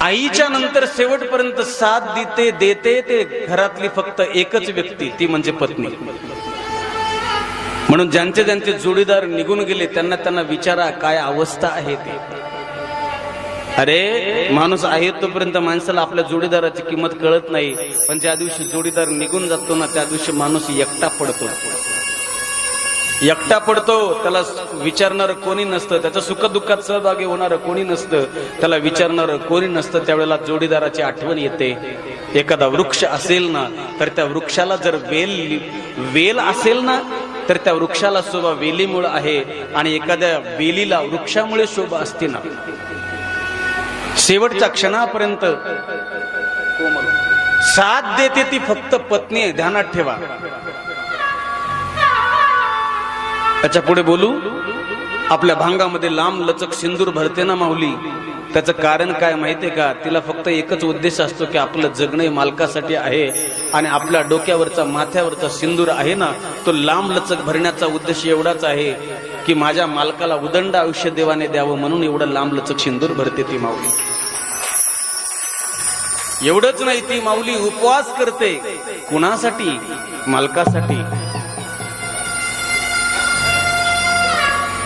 आईच्या नंतर शेवटपर्यंत साथ देते ते घरातली फक्त एकच व्यक्ती, ती म्हणजे पत्नी. म्हणून ज्यांचे ज्यांचे जोडीदार निघून गेले त्यांना विचारा काय अवस्था आहे ते. अरे माणूस आहे तोपर्यंत माणसाला आपल्या जोडीदाराची किंमत कळत नाही, पण ज्या दिवशी जोडीदार निघून जातो ना त्या दिवशी माणूस एकटा पडतो. त्याला विचारणार कोणी नसतं, त्याच्या सुखदुःखात सहभागी होणार कोणी नसतं, त्याला विचारणार कोणी नसतं. त्यावेळेला जोडीदाराची आठवण येते. एखादा वृक्ष असेल ना तर त्या वृक्षाला जर वेल असेल ना तर त्या वृक्षाला शोभा वेलीमुळे आहे, आणि एखाद्या वेलीला वृक्षामुळे शोभा असते ना. शेवटच्या क्षणापर्यंत साथ देते ती फक्त पत्नी आहे, ध्यानात ठेवा. त्याच्या पुढे बोलू. आपल्या भांगामध्ये लांब लचक सिंदूर भरते ना माऊली, त्याचं कारण काय माहितीये का? तिला फक्त एकच उद्देश असतो की आपलं जगणे मालकासाठी आहे, आणि आपल्या डोक्यावरचा माथ्यावरचा सिंदूर आहे ना तो लांब लचक भरण्याचा उद्देश एवढाच आहे की माझ्या मालकाला उदंड आयुष्य देवाने द्यावं, म्हणून एवढं लांब लचक सिंदूर भरते ती माऊली. एवढंच नाही, ती माऊली उपवास करते. कुणासाठी? मालकासाठी.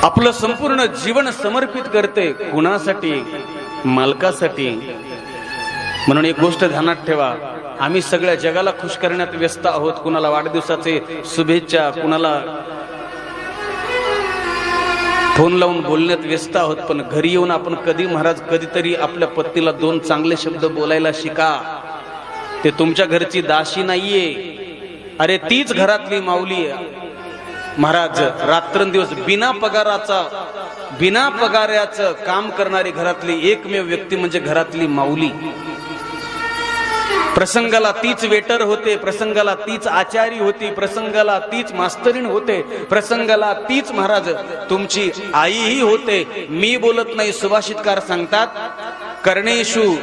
आपलं संपूर्ण जीवन समर्पित करते. कुणासाठी? मालकासाठी. म्हणून एक गोष्ट ध्यानात ठेवा, आम्ही सगळ्या जगाला खुश करण्यात व्यस्त आहोत. कुणाला वाढदिवसाचे शुभेच्छा, कुणाला फोन लावून बोलण्यात व्यस्त आहोत, पण घरी येऊन आपण कधीतरी आपल्या पत्नीला दोन चांगले शब्द बोलायला शिका. ते तुमच्या घरची दासी नाहीये, अरे तीच घरातली माऊली आहे. महाराज रात्रंदिवस बिना पगाराचं काम करणारी घरातली एकमेव व्यक्ती म्हणजे घरातली माऊली. प्रसंगाला तीच वेटर होते, प्रसंगाला तीच आचारी होती, प्रसंगाला तीच मास्तरीण होते, प्रसंगाला तीच महाराज तुमची आईही होते. मी बोलत नाही, सुभाषितकार सांगतात, कर्णेषु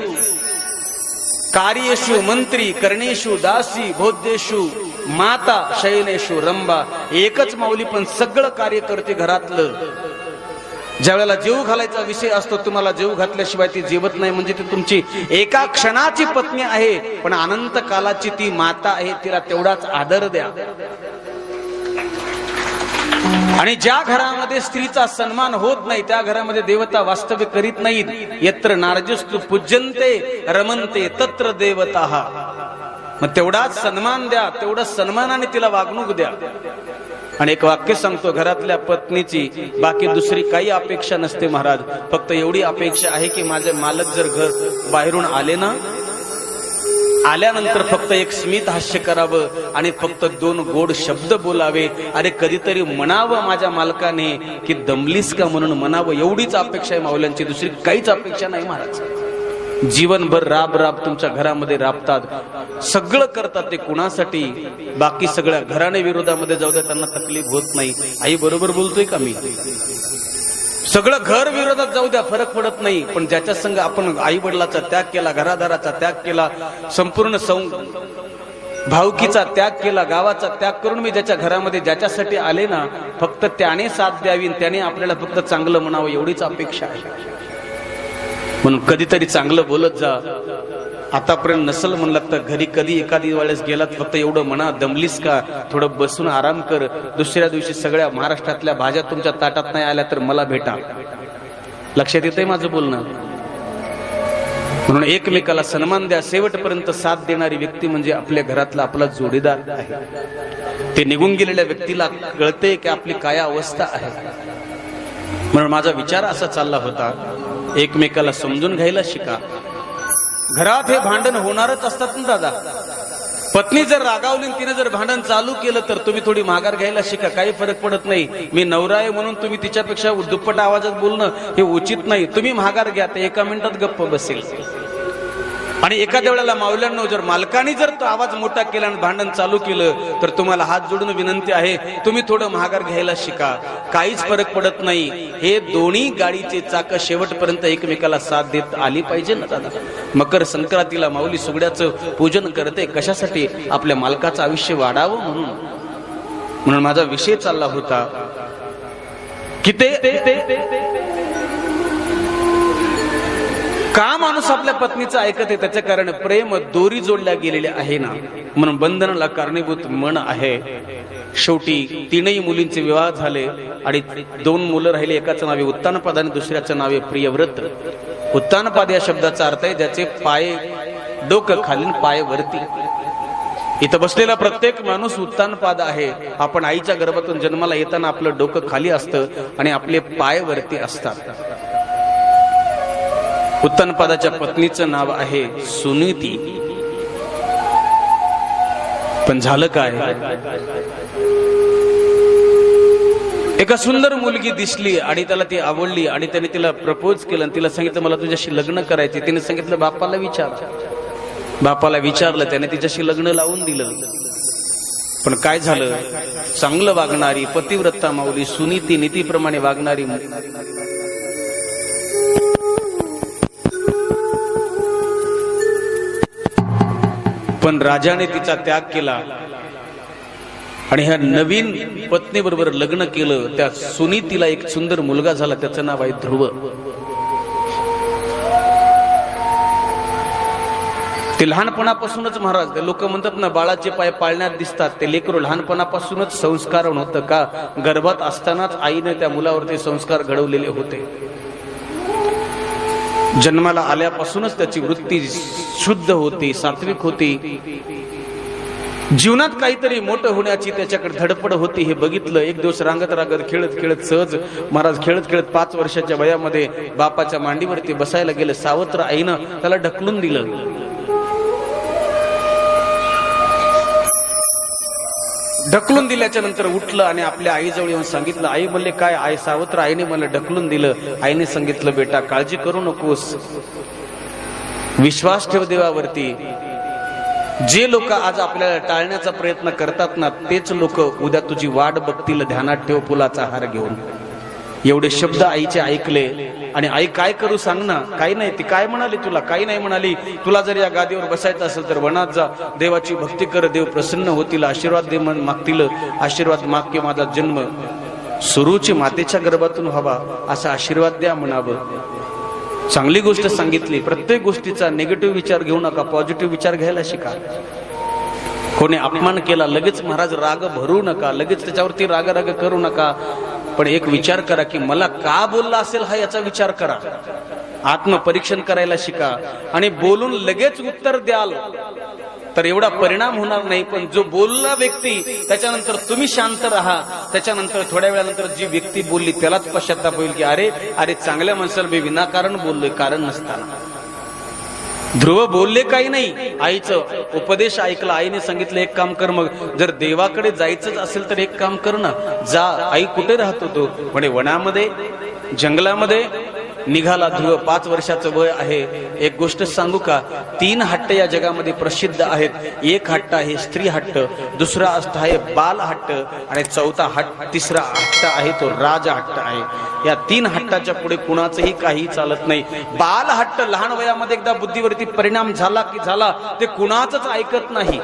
कार्येषु मंत्री, कर्णेषु दासी, भोज्येषु माता, शयनेषु रंबा. एकच माऊली पण सगळं कार्य करते घरातलं. ज्या वेळेला जेव घालायचा विषय असतो, तुम्हाला जेव घातल्याशिवाय ती जेवत नाही, म्हणजे ती तुमची एका क्षणाची पत्नी आहे, पण अनंत कालाची ती माता आहे. तिला तेवढाच आदर द्या. आणि ज्या घरामध्ये स्त्रीचा सन्मान होत नाही त्या घरामध्ये देवता वास्तव्य करीत नाहीत. यत्र नारजस्तु पूज्यन्ते रमन्ते तत्र देवताः. मग तेवढाच सन्मान द्या, तेवढा सन्मानाने तिला वागणूक द्या. आणि एक वाक्य सांगतो, घरातल्या पत्नीची बाकी दुसरी काही अपेक्षा नसते महाराज. फक्त एवढी अपेक्षा आहे की माझे मालक जर घर बाहेरून आले ना, आल्यानंतर फक्त एक स्मित हास्य करावं आणि फक्त दोन गोड शब्द बोलावे. अरे कधीतरी म्हणावं माझ्या मालकाने की दमलीस का म्हणून म्हणावं. एवढीच अपेक्षा आहे माऊल्यांची, दुसरी काहीच अपेक्षा नाही महाराज. जीवनभर राब तुमच्या घरामध्ये राबतात, सगळं करतात. ते कुणासाठी? बाकी सगळ्या घराने विरोधामध्ये जाऊ द्या, त्यांना तकलीफ होत नाही. आई बरोबर बोलतोय का मी? सगळं घर विरोधात जाऊ द्या, फरक पडत नाही. पण ज्याच्या संग आपण आई वडिलाचा त्याग केला, घरादाराचा त्याग केला, संपूर्ण भावकीचा त्याग केला, गावाचा त्याग करून मी ज्याच्या घरामध्ये ज्याच्यासाठी आले ना, फक्त त्याने साथ द्यावी, त्याने आपल्याला फक्त चांगलं म्हणावं, एवढीच अपेक्षा आहे. म्हणून कधीतरी चांगलं बोलत जा. आतापर्यंत नसल म्हणलात तर घरी कधी एखादी वेळेस गेलात फक्त एवढं म्हणा, दमलीस का, थोडं बसून आराम कर. दुसऱ्या दिवशी सगळ्या महाराष्ट्रातल्या भाज्या तुमच्या ताटात नाही आल्या तर मला भेटा. लक्षात येतंय माझं बोलणं? म्हणून एकमेकाला सन्मान द्या. शेवटपर्यंत साथ देणारी व्यक्ती म्हणजे आपल्या घरातला आपला जोडीदार आहे. ते निघून गेलेल्या व्यक्तीला कळते की आपली काय अवस्था आहे. म्हणून माझा विचार असा चालला होता, एकमेकाला समजून घ्यायला शिका. घरात हे भांडण होणारच असतात ना दादा. पत्नी जर रागावली, तिने जर भांडण चालू केलं तर तुम्ही थोडी माघार घ्यायला शिका. काही फरक पडत नाही. मी नवरा आहे म्हणून तुम्ही तिच्यापेक्षा दुप्पट आवाजात बोलणं हे उचित नाही. तुम्ही माघार घ्या, ते एका मिनिटात गप्प बसेल. आणि एखाद्या वेळेला माऊल्यांनो, जर मालकाने जर तो आवाज मोठा केला आणि भांडण चालू केलं तर तुम्हाला हात जोडून विनंती आहे, तुम्ही थोडं माघार घ्यायला शिका. काहीच फरक पडत नाही. हे दोन्ही गाडीचे चाक शेवटपर्यंत एकमेकाला साथ देत आली पाहिजे ना दादा. मकर संक्रांतीला माऊली सुगड्याचं पूजन करते. कशासाठी? आपल्या मालकाचं आयुष्य वाढावं म्हणून. म्हणून माझा विषय चालला होता की का माणूस आपल्या पत्नीचं ऐकत आहे? त्याच्या कारण प्रेम दोरी जोडल्या गेलेले आहे ना, म्हणून बंधनाला कारणीभूत मन आहे. शेवटी तीनही मुलींचे विवाह झाले आणि 2 मुलं राहिले. एकाचं नाव आहे उत्तानपाद आणि दुसऱ्याचं नाव आहे प्रियव्रत. उत्तानपाद या शब्दाचा अर्थ आहे ज्याचे पाय डोकं खालील पाय वरती. इथं बसलेला प्रत्येक माणूस उत्तानपाद आहे. आपण आईच्या गर्भातून जन्माला येताना आपलं डोकं खाली असतं आणि आपले पाय वरती असतात. उत्तानपादाच्या पत्नीचं नाव आहे सुनीती. पण झालं काय? एका सुंदर मुलगी दिसली आणि त्याला ती आवडली आणि त्याने तिला प्रपोज केलं आणि तिला सांगितलं मला तुझ्याशी लग्न करायचे. तिने सांगितलं बापाला विचार. बापाला विचारलं, त्याने तिच्याशी लग्न लावून दिलं. पण काय झालं? चांगलं वागणारी पतिव्रता माऊली सुनीती, नीतीप्रमाणे वागणारी पण राजाने तिचा त्याग केला आणि ह्या नवीन पत्नी बरोबर लग्न केलं. त्या सुनीतीला एक सुंदर मुलगा झाला, त्याचं नाव आहे ध्रुव. ते लहानपणापासूनच महाराज, ते लोक म्हणतात ना बाळाचे पाय पाळण्यात दिसतात, ते लेकरू लहानपणापासूनच संस्कार होतं का? गर्भात असतानाच आईने त्या मुलावरती संस्कार घडवलेले होते. जन्माला आल्यापासूनच त्याची वृत्ती शुद्ध होती, सात्विक होती. जीवनात काहीतरी मोठं होण्याची त्याच्याकडे धडपड होती. हे बघितलं. एक दिवस रांगत खेळत खेळत सहज महाराज खेळत 5 वर्षाच्या वयामध्ये बापाच्या मांडीवरती बसायला गेलं. सावत्र आईनं त्याला ढकलून दिलं. ढकलून दिल्याच्या नंतर उठलं आणि आपल्या आईजवळ येऊन सांगितलं. आई म्हणले काय? आई सावत्र आईने मला ढकलून दिलं. आईने सांगितलं बेटा काळजी करू नकोस, विश्वास ठेव देवावरती. जे लोक आज आपल्याला टाळण्याचा प्रयत्न करतात ना, तेच लोक उद्या तुझी वाट बघतील. ध्यानात ठेव फुलाचा हार घेऊन. एवढे शब्द आईचे ऐकले आणि आई काय करू सांग ना? काही नाही. ती काय म्हणाली तुला? काही नाही म्हणाली. तुला जर या गादीवर बसायचं असेल तर वनात जा, देवाची भक्ती कर, देव प्रसन्न होतील, आशीर्वाद दे मागतील. आशीर्वाद माग की माझा जन्म सुरूची मातेच्या गर्भातून व्हावा, असा आशीर्वाद द्या म्हणावं. चांगली गोष्ट सांगितली. प्रत्येक गोष्टीचा निगेटिव्ह विचार घेऊ नका, पॉझिटिव्ह विचार घ्यायला शिका. कोणी अपमान केला लगेच महाराज राग भरू नका, लगेच त्याच्यावरती राग करू नका. पण एक विचार करा की मला का बोलला असेल हा याचा विचार करा. आत्मपरीक्षण करायला शिका आणि बोलून लगेच उत्तर द्याल तर एवढा परिणाम होणार नाही. पण जो बोलला व्यक्ती त्याच्यानंतर तुम्ही शांत राहा. त्याच्यानंतर थोड्या वेळानंतर जी व्यक्ती बोलली त्यालाच पश्चाताप होईल की अरे अरे चांगल्या माणसाला मी विनाकारण बोललोय, कारण नसताना. ध्रुव बोलले काही नाही, आईचं उपदेश ऐकला. आईने सांगितलं एक काम कर, मग जर देवाकडे जायचंच असेल तर एक काम कर ना, जा. आई कुठे राहतो तो? म्हणे वनामध्ये, जंगलामध्ये. निघाला ध्रुव. 5 वर्षाचं वय आहे. एक गोष्ट सांगू का? 3 हट्ट या जगामध्ये प्रसिद्ध आहेत. एक हट्ट आहे स्त्री हट्ट, दुसरा हट्ट आहे बाल हट्ट आणि तिसरा हट्ट आहे तो राज हट्ट आहे. या 3 हट्टाच्या पुढे कुणाचंही काही चालत नाही. बाल हट्ट लहान वयामध्ये एकदा बुद्धीवरती परिणाम झाला की झाला, ते कुणाचंच ऐकत नाही.